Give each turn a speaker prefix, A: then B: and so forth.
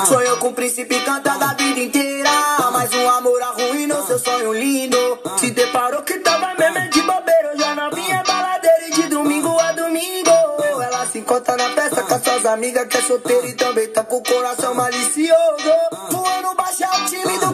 A: Sonhou com o príncipe cantando a vida inteira, mas um amor arruinou seu sonho lindo. Se deparou que tava mesmo de bobeira, já na minha baladeira e de domingo a domingo. Ela se encontra na festa com as suas amigas que é solteira e também tá com o coração malicioso. Voando baixo é o time do